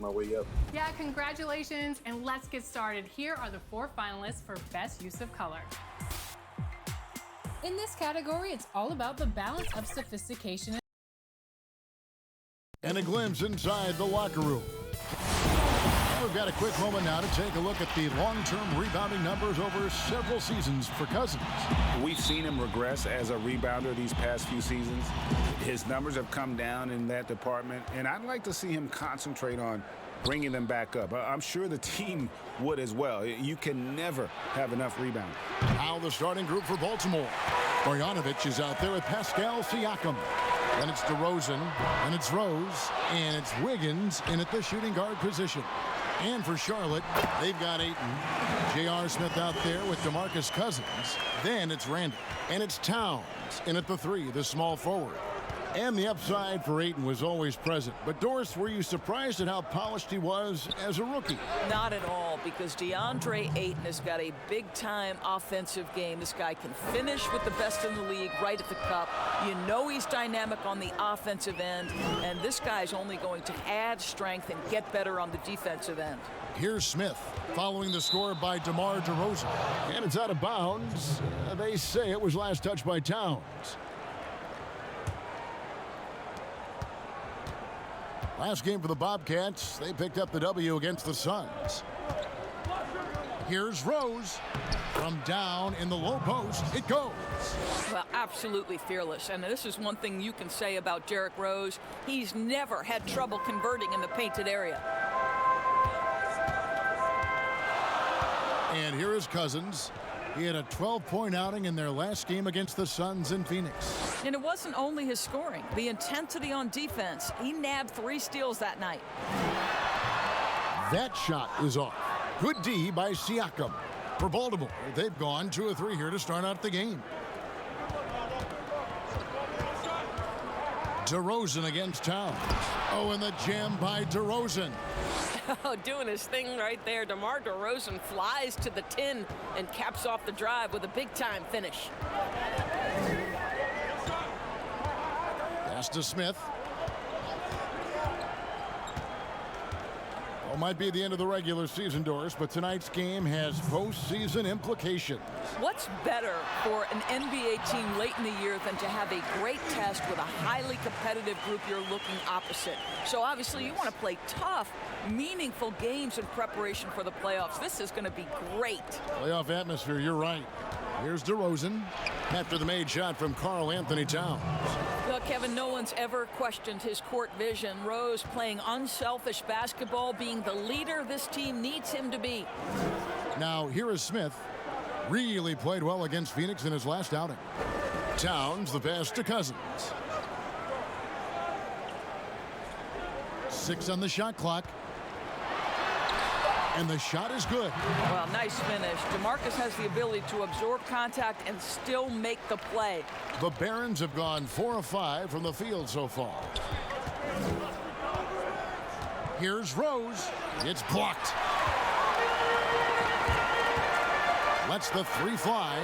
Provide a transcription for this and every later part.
my way up. Yeah, congratulations, and let's get started. Here are the 4 finalists for Best Use of Color. In this category, it's all about the balance of sophistication and a glimpse inside the locker room. We've got a quick moment now to take a look at the long-term rebounding numbers over several seasons for Cousins. We've seen him regress as a rebounder these past few seasons. His numbers have come down in that department, and I'd like to see him concentrate on bringing them back up. I'm sure the team would as well. You can never have enough rebounding. Now the starting group for Baltimore. Bogdanovic is out there with Pascal Siakam. Then it's DeRozan, and it's Rose, and it's Wiggins in at the shooting guard position. And for Charlotte, they've got Ayton. J.R. Smith out there with DeMarcus Cousins. Then it's Randall. And it's Towns in at the 3, the small forward. And the upside for Ayton was always present. But, Doris, were you surprised at how polished he was as a rookie? Not at all, because DeAndre Ayton has got a big-time offensive game. This guy can finish with the best in the league right at the cup. You know he's dynamic on the offensive end, and this guy's only going to add strength and get better on the defensive end. Here's Smith following the score by DeMar DeRozan. And it's out of bounds. They say it was last touched by Towns. Last game for the Bobcats, they picked up the W against the Suns. Here's Rose. From down in the low post, it goes. Well, absolutely fearless. And this is one thing you can say about Derrick Rose. He's never had trouble converting in the painted area. And here is Cousins. He had a 12-point outing in their last game against the Suns in Phoenix. And it wasn't only his scoring. The intensity on defense. He nabbed 3 steals that night. That shot is off. Good D by Siakam. For Baltimore, they've gone 2 of 3 here to start out the game. DeRozan against Towns. Oh, and the jam by DeRozan. Oh, doing his thing right there. DeMar DeRozan flies to the 10 and caps off the drive with a big-time finish. Pass to Smith. Well, might be the end of the regular season, Doris, but tonight's game has postseason implications. What's better for an NBA team late in the year than to have a great test with a highly competitive group you're looking opposite? So obviously you want to play tough, meaningful games in preparation for the playoffs. This is going to be great. Playoff atmosphere, you're right. Here's DeRozan after the made shot from Karl Anthony Towns. Well, Kevin, no one's ever questioned his court vision. Rose playing unselfish basketball, being the leader this team needs him to be. Now, here is Smith. Really played well against Phoenix in his last outing. Towns, the pass to Cousins. 6 on the shot clock. And the shot is good. Well, nice finish. DeMarcus has the ability to absorb contact and still make the play. The Barons have gone 4 of 5 from the field so far. Here's Rose. It's blocked. Lets the 3 fly.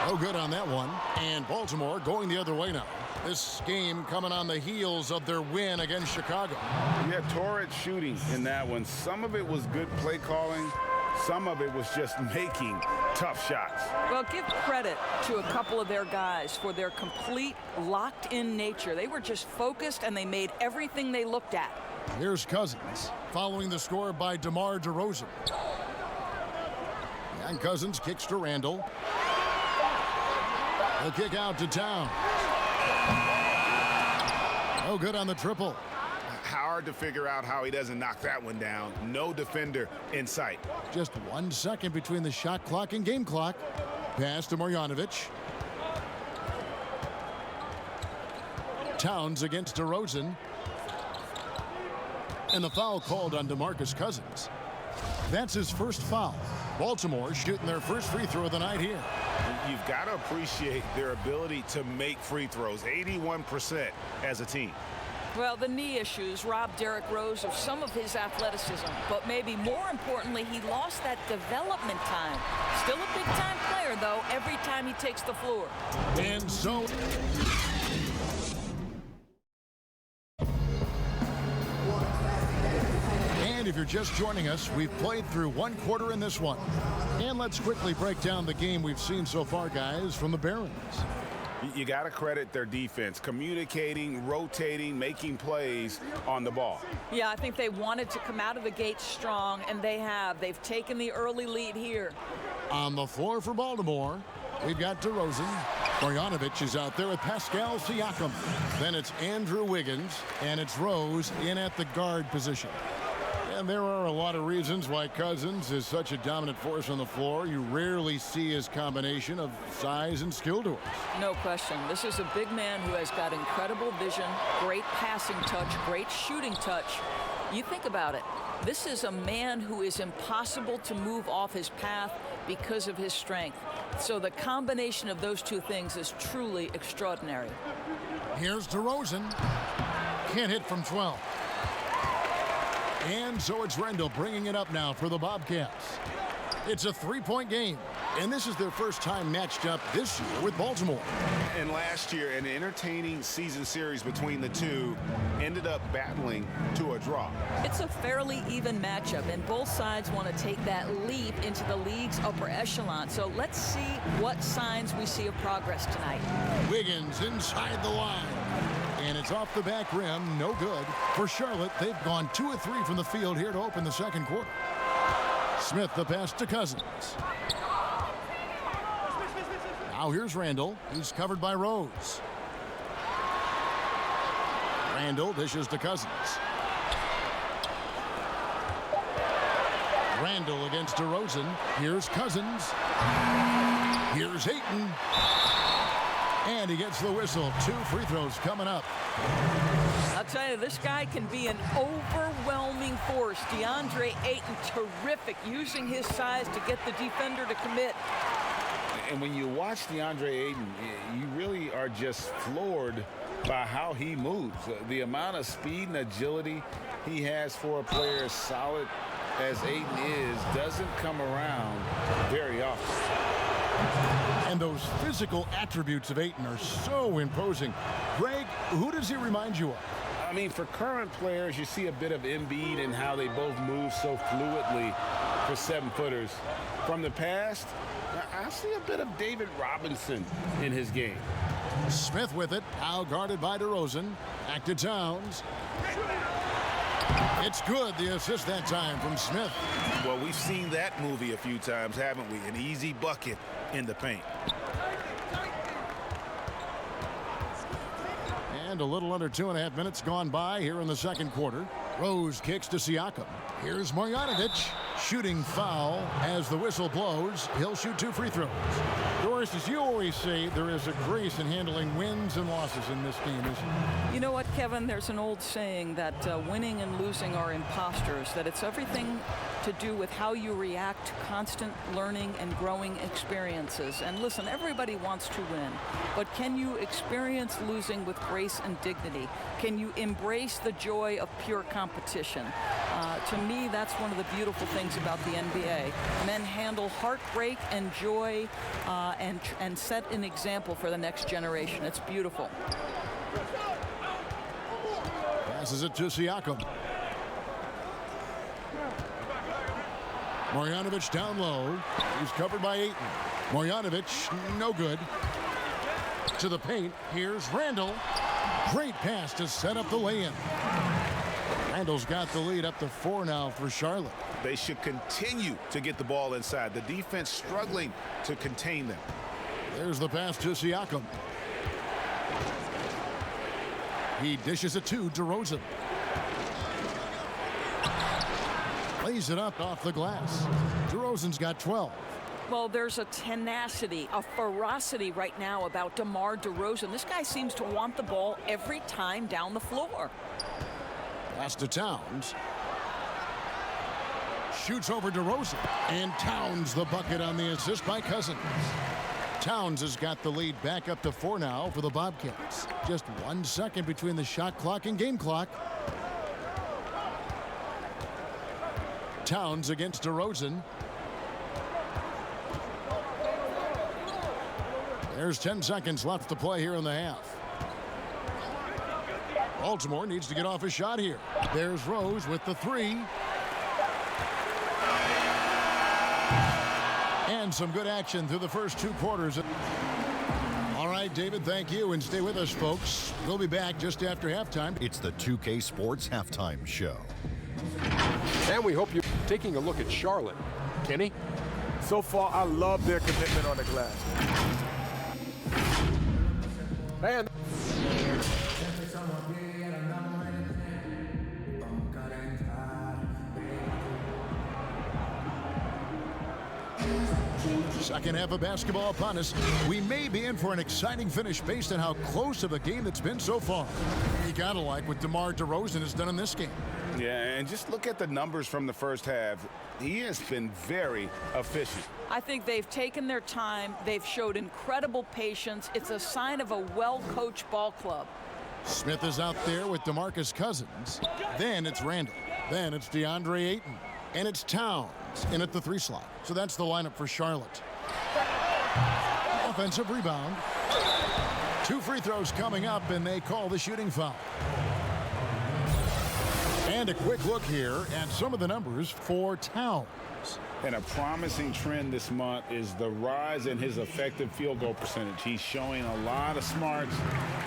No good on that one. And Baltimore going the other way now. This game coming on the heels of their win against Chicago. Yeah, torrid shooting in that one. Some of it was good play calling. Some of it was just making tough shots. Well, give credit to a couple of their guys for their complete locked-in nature. They were just focused, and they made everything they looked at. Here's Cousins following the score by DeMar DeRozan. And Cousins kicks to Randall. The kick out to Towns. No good on the triple. Hard to figure out how he doesn't knock that one down. No defender in sight. Just 1 second between the shot clock and game clock. Pass to Marjanovic. Towns against DeRozan. And the foul called on DeMarcus Cousins. That's his first foul. Baltimore shooting their first free throw of the night here. You've got to appreciate their ability to make free throws. 81% as a team. Well, the knee issues robbed Derrick Rose of some of his athleticism, but maybe more importantly, he lost that development time. Still a big-time player, though, every time he takes the floor. And so... you're just joining us, we've played through one quarter in this one. And let's quickly break down the game we've seen so far, guys, from the Barons. You got to credit their defense, communicating, rotating, making plays on the ball. Yeah, I think they wanted to come out of the gate strong, and they have. They've taken the early lead here. On the floor for Baltimore, we've got DeRozan. Marjanovic is out there with Pascal Siakam. Then it's Andrew Wiggins, and it's Rose in at the guard position. And there are a lot of reasons why Cousins is such a dominant force on the floor. You rarely see his combination of size and skill to it. No question. This is a big man who has got incredible vision, great passing touch, great shooting touch. You think about it. This is a man who is impossible to move off his path because of his strength. So the combination of those two things is truly extraordinary. Here's DeRozan. Can't hit from 12. And so it's Rendell bringing it up now for the Bobcats. It's a three-point game, and this is their first time matched up this year with Baltimore. And last year, an entertaining season series between the two ended up battling to a draw. It's a fairly even matchup, and both sides want to take that leap into the league's upper echelon. So let's see what signs we see of progress tonight. Wiggins inside the line. And it's off the back rim, no good. For Charlotte, they've gone 2 of 3 from the field here to open the second quarter. Smith the pass to Cousins. Now here's Randall. He's covered by Rose. Randall dishes to Cousins. Randall against DeRozan. Here's Cousins. Here's Ayton. And he gets the whistle. 2 free throws coming up. I'll tell you, this guy can be an overwhelming force. DeAndre Ayton, terrific, using his size to get the defender to commit. And when you watch DeAndre Ayton, you really are just floored by how he moves. The amount of speed and agility he has for a player as solid as Ayton is doesn't come around very often. And those physical attributes of Ayton are so imposing. Greg, who does he remind you of? I mean, for current players, you see a bit of Embiid and how they both move so fluidly for 7-footers. From the past, I see a bit of David Robinson in his game. Smith with it, now guarded by DeRozan. Back to Towns. It's good, the assist that time from Smith. Well, we've seen that movie a few times, haven't we? An easy bucket in the paint. And a little under 2.5 minutes gone by here in the second quarter. Rose kicks to Siakam. Here's Marjanovic. Shooting foul as the whistle blows. He'll shoot 2 free throws. Doris, as you always say, there is a grace in handling wins and losses in this game, isn't there? You know what, Kevin? There's an old saying that winning and losing are imposters, that it's everything to do with how you react to constant learning and growing experiences. And listen, everybody wants to win, but can you experience losing with grace and dignity? Can you embrace the joy of pure competition? To me, that's one of the beautiful things about the NBA. Men handle heartbreak and joy and set an example for the next generation. It's beautiful. Passes it to Siakam. Marjanovic down low. He's covered by Ayton. Marjanovic, no good. To the paint. Here's Randall. Great pass to set up the lay-in. Randall's got the lead up to 4 now for Charlotte. They should continue to get the ball inside. The defense struggling to contain them. There's the pass to Siakam. He dishes it to DeRozan. Lays it up off the glass. DeRozan's got 12. Well, there's a tenacity, a ferocity right now about DeMar DeRozan. This guy seems to want the ball every time down the floor. Pass to Towns. Shoots over DeRozan. And Towns the bucket on the assist by Cousins. Towns has got the lead back up to 4 now for the Bobcats. Just 1 second between the shot clock and game clock. Towns against DeRozan. There's 10 seconds left to play here in the half. Baltimore needs to get off a shot here. There's Rose with the 3. And some good action through the first 2 quarters. All right, David, thank you. And stay with us, folks. We'll be back just after halftime. It's the 2K Sports Halftime Show. And we hope you're taking a look at Charlotte. Kenny? So far, I love their commitment on the glass. And second half of basketball upon us. We may be in for an exciting finish based on how close of a game that's been so far. You gotta like what DeMar DeRozan has done in this game. Yeah, and just look at the numbers from the first half. He has been very efficient. I think they've taken their time. They've showed incredible patience. It's a sign of a well-coached ball club. Smith is out there with DeMarcus Cousins. Then it's Randall. Then it's DeAndre Ayton. And it's Towns in at the 3 slot. So that's the lineup for Charlotte. Offensive rebound. 2 free throws coming up, and they call the shooting foul. And a quick look here at some of the numbers for Towns. And a promising trend this month is the rise in his effective field goal percentage. He's showing a lot of smarts.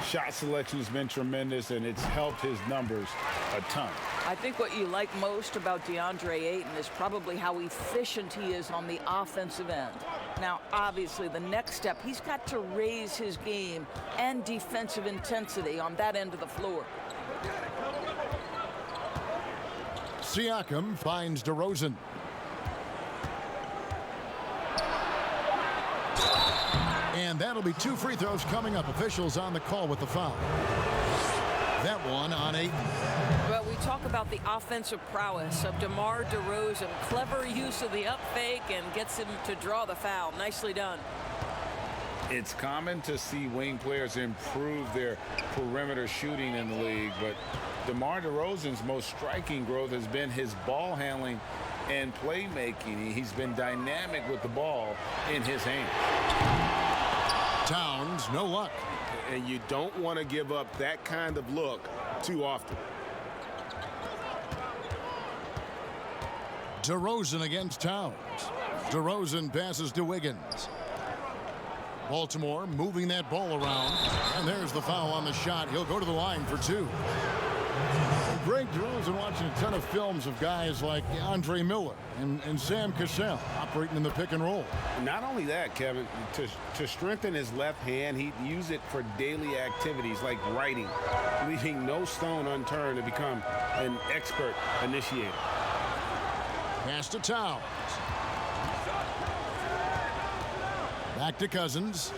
Shot selection has been tremendous, and it's helped his numbers a ton. I think what you like most about DeAndre Ayton is probably how efficient he is on the offensive end. Now, obviously, the next step, he's got to raise his game and defensive intensity on that end of the floor. Siakam finds DeRozan. And that'll be 2 free throws coming up. Officials on the call with the foul. That one on Ayton. Well, we talk about the offensive prowess of DeMar DeRozan. Clever use of the up fake and gets him to draw the foul. Nicely done. It's common to see wing players improve their perimeter shooting in the league, but DeMar DeRozan's most striking growth has been his ball handling and playmaking. He's been dynamic with the ball in his hand. Towns, no luck. and you don't want to give up that kind of look too often. DeRozan against Towns. DeRozan passes to Wiggins. Baltimore moving that ball around. And there's the foul on the shot. He'll go to the line for two. Greg DeRozan watching a ton of films of guys like Andre Miller and Sam Cassell operating in the pick and roll. Not only that, Kevin, to strengthen his left hand, he'd use it for daily activities like writing, leaving no stone unturned to become an expert initiator. Pass to Towns. Back to Cousins.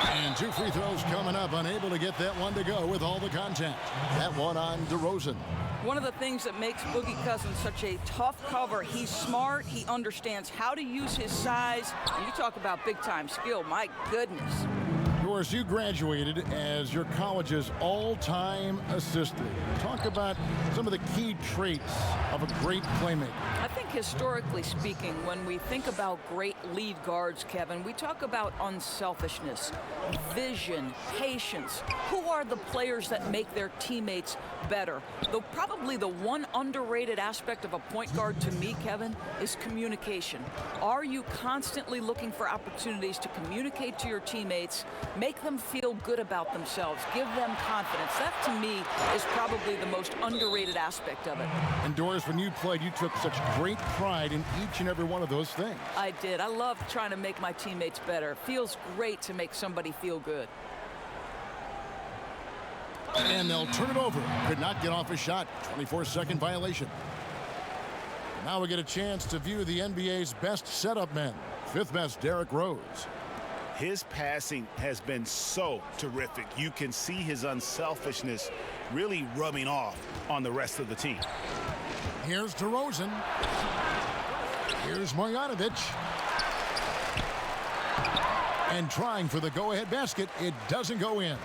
And two free throws coming up. Unable to get that one to go with all the contact. That one on DeRozan. One of the things that makes Boogie Cousins such a tough cover, he's smart, he understands how to use his size. And you talk about big-time skill, my goodness. Doris, you graduated as your college's all-time assistant. Talk about some of the key traits of a great playmaker. I think historically speaking, when we think about great lead guards, Kevin, we talk about unselfishness, vision, patience. Who are the players that make their teammates better? Though probably the one underrated aspect of a point guard to me, Kevin, is communication. Are you constantly looking for opportunities to communicate to your teammates, make them feel good about themselves, give them confidence? That, to me, is probably the most underrated aspect of it. And Doris, when you played, you took such great pride in each and every one of those things. I did. I love trying to make my teammates better. It feels great to make somebody feel good. And they'll turn it over. Could not get off a shot. 24-second violation. Now we get a chance to view the NBA's best setup men. Fifth best, Derrick Rose. His passing has been so terrific. You can see his unselfishness really rubbing off on the rest of the team. Here's DeRozan. Here's Marjanovic. And trying for the go-ahead basket. It doesn't go in.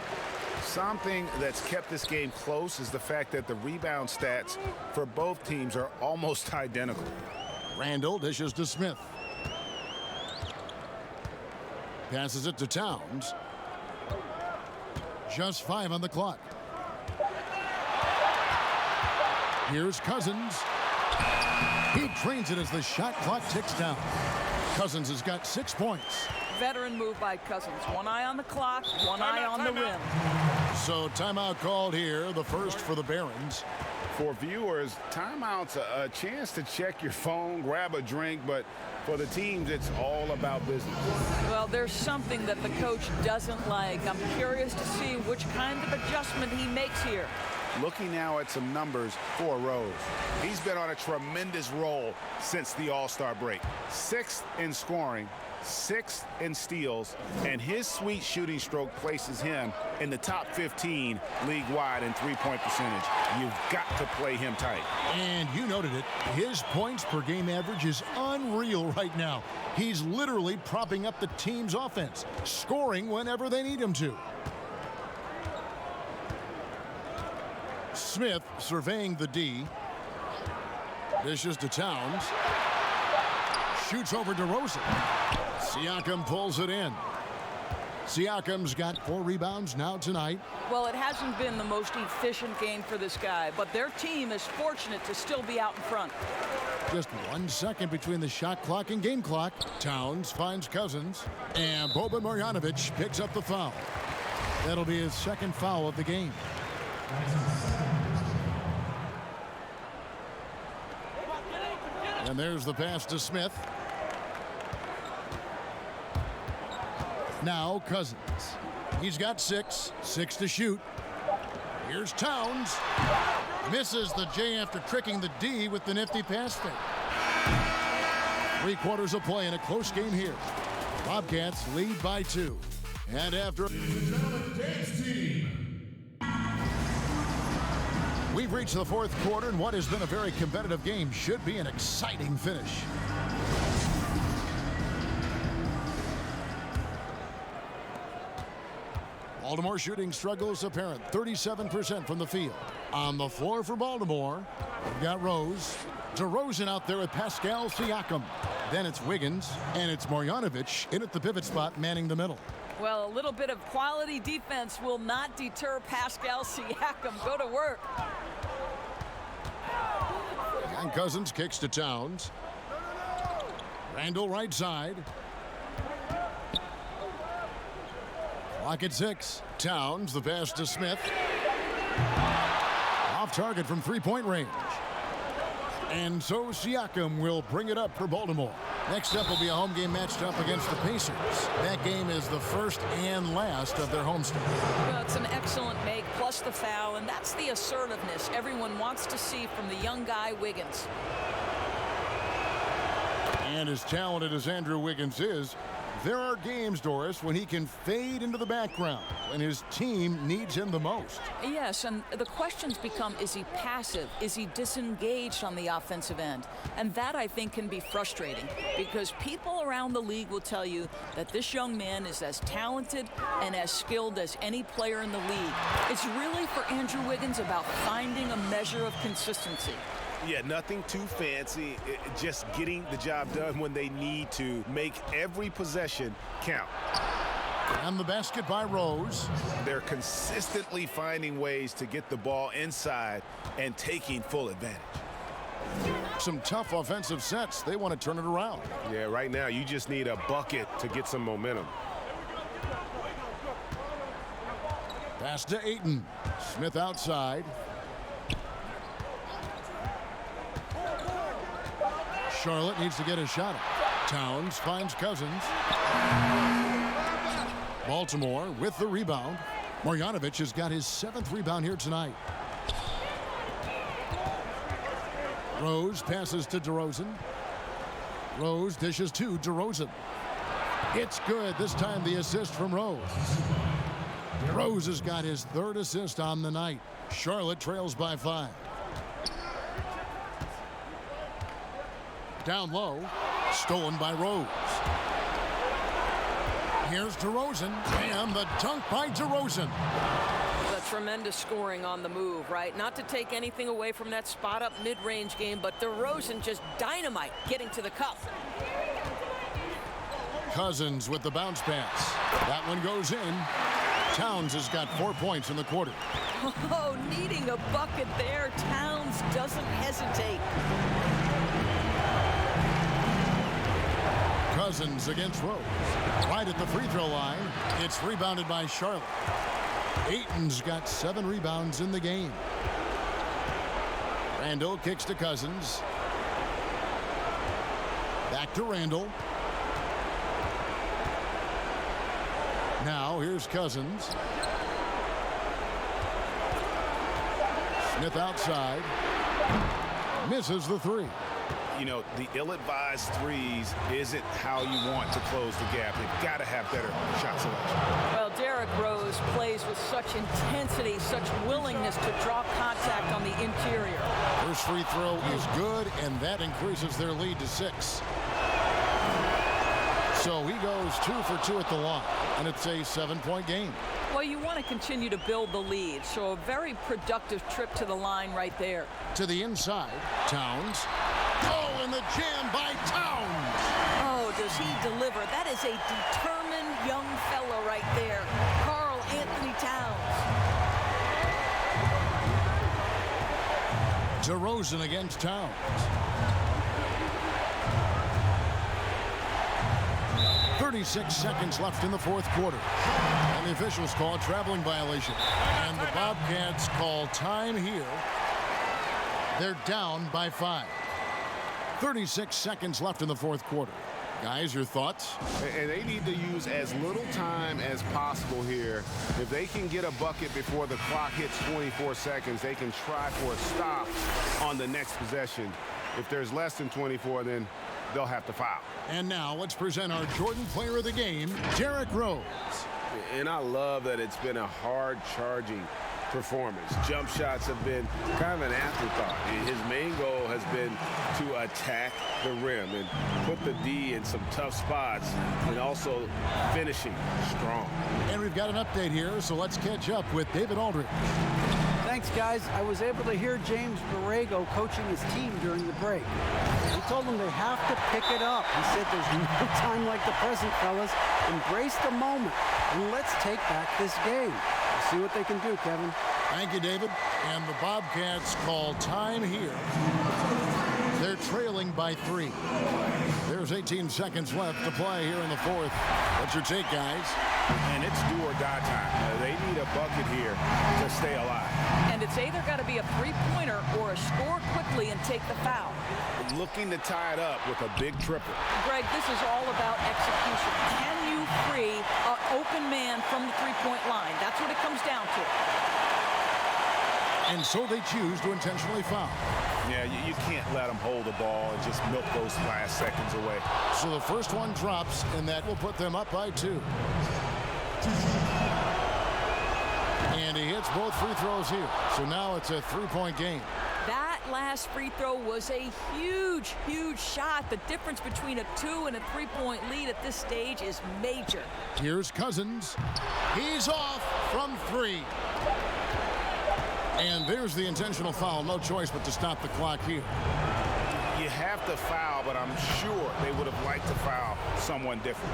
Something that's kept this game close is the fact that the rebound stats for both teams are almost identical. Randall dishes to Smith. Passes it to Towns. Just 5 on the clock. Here's Cousins. He drains it as the shot clock ticks down. Cousins has got 6 points. Veteran move by Cousins. One eye on the clock, one eye on the rim. So timeout called here, the first for the Barons. For viewers, timeout's a chance to check your phone, grab a drink, but for the teams, it's all about business. Well, there's something that the coach doesn't like. I'm curious to see which kind of adjustment he makes here. Looking now at some numbers for Rose. He's been on a tremendous roll since the All-Star break. 6th in scoring, 6th in steals, and his sweet shooting stroke places him in the top 15 league-wide in three-point percentage. You've got to play him tight. And you noted it. His points per game average is unreal right now. He's literally propping up the team's offense, scoring whenever they need him to. Smith surveying the D. Dishes to Towns. Shoots over DeRozan. Siakam pulls it in. Siakam's got 4 rebounds now tonight. Well, it hasn't been the most efficient game for this guy, but their team is fortunate to still be out in front. Just 1 second between the shot clock and game clock. Towns finds Cousins, and Boban Marjanovic picks up the foul. That'll be his 2nd foul of the game. And there's the pass to Smith. Now Cousins. He's got 6 to shoot. Here's Towns. Misses the J after tricking the D with the nifty pass fake. 3 quarters of play in a close game here. Bobcats lead by 2. And after... We've reached the 4th quarter, and what has been a very competitive game should be an exciting finish. Baltimore shooting struggles apparent. 37% from the field. On the floor for Baltimore, we've got Rose. DeRozan out there with Pascal Siakam. Then it's Wiggins, and it's Marjanovic in at the pivot spot, manning the middle. Well, a little bit of quality defense will not deter Pascal Siakam. Go to work. And Cousins kicks to Towns. Randall right side. Clock at 6. Towns, the pass to Smith. Off target from 3-point range. And so Siakam will bring it up for Baltimore. Next up will be a home game matched up against the Pacers. That game is the first and last of their homestand. Well, it's an excellent make, plus the foul, and that's the assertiveness everyone wants to see from the young guy, Wiggins. And as talented as Andrew Wiggins is, there are games, Doris, when he can fade into the background when his team needs him the most. Yes, and the questions become, is he passive? Is he disengaged on the offensive end? And that, I think, can be frustrating because people around the league will tell you that this young man is as talented and as skilled as any player in the league. It's really, for Andrew Wiggins, about finding a measure of consistency. Yeah, nothing too fancy, just getting the job done when they need to. Make every possession count. And the basket by Rose. They're consistently finding ways to get the ball inside and taking full advantage. Some tough offensive sets. They want to turn it around. Yeah, right now you just need a bucket to get some momentum. Pass to Ayton. Smith outside. Charlotte needs to get a shot up. Towns finds Cousins. Baltimore with the rebound. Marjanovic has got his 7th rebound here tonight. Rose passes to DeRozan. Rose dishes to DeRozan. It's good. This time the assist from Rose. Rose has got his 3rd assist on the night. Charlotte trails by 5. Down low, stolen by Rose. Here's DeRozan, and the dunk by DeRozan. The tremendous scoring on the move, right? Not to take anything away from that spot-up mid-range game, but DeRozan just dynamite getting to the cup. Cousins with the bounce pass. That one goes in. Towns has got 4 points in the quarter. Oh, needing a bucket there. Towns doesn't hesitate. Cousins against Rose. Right at the free throw line. It's rebounded by Charlotte. Ayton's got 7 rebounds in the game. Randall kicks to Cousins. Back to Randall. Now here's Cousins. Smith outside. Misses the 3. You know, the ill-advised threes isn't how you want to close the gap. You've got to have better shot selection. Well, Derrick Rose plays with such intensity, such willingness to draw contact on the interior. First free throw is good, and that increases their lead to 6. So he goes 2 for 2 at the line, and it's a 7-point game. Well, you want to continue to build the lead, so a very productive trip to the line right there. To the inside, Towns. Oh, and the jam by Towns. Oh, does he deliver? That is a determined young fella right there. Karl Anthony Towns. DeRozan against Towns. .36 seconds left in the fourth quarter. And the officials call a traveling violation. And the Bobcats call time here. They're down by 5. 36 seconds left in the fourth quarter. Guys, your thoughts? And they need to use as little time as possible here. If they can get a bucket before the clock hits 24 seconds, they can try for a stop on the next possession. If there's less than 24, then they'll have to foul. And now let's present our Jordan Player of the Game, Derrick Rose. And I love that it's been a hard-charging performance. Jump shots have been kind of an afterthought. His main goal has been to attack the rim and put the D in some tough spots and also finishing strong. And we've got an update here, so let's catch up with David Aldridge. Thanks, guys. I was able to hear James Borrego coaching his team during the break. He told them they have to pick it up. He said there's no time like the present, fellas. Embrace the moment, and let's take back this game. We'll see what they can do, Kevin. Thank you, David. And the Bobcats call time here. They're trailing by 3. There's 18 seconds left to play here in the fourth. What's your take, guys? And it's do or die time. They need a bucket here to stay alive. And it's either got to be a three-pointer or a score quickly and take the foul. Looking to tie it up with a big triple. Greg, this is all about execution. Can you free an open man from the three-point line? That's what it comes down to. And so they choose to intentionally foul. Yeah, you can't let them hold the ball and just milk those last seconds away. So the first one drops, and that will put them up by 2. And he hits both free throws here. So now it's a 3-point game. That last free throw was a huge, huge shot. The difference between a 2 and a 3-point lead at this stage is major. Here's Cousins. He's off from 3. And there's the intentional foul. No choice but to stop the clock here. You have to foul, but I'm sure they would have liked to foul someone different.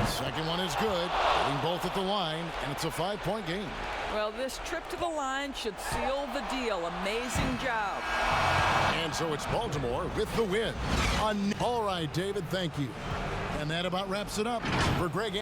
Second one is good. Hitting both at the line, and it's a 5-point game. Well, this trip to the line should seal the deal. Amazing job. And so it's Baltimore with the win. All right, David, thank you. And that about wraps it up for Greg.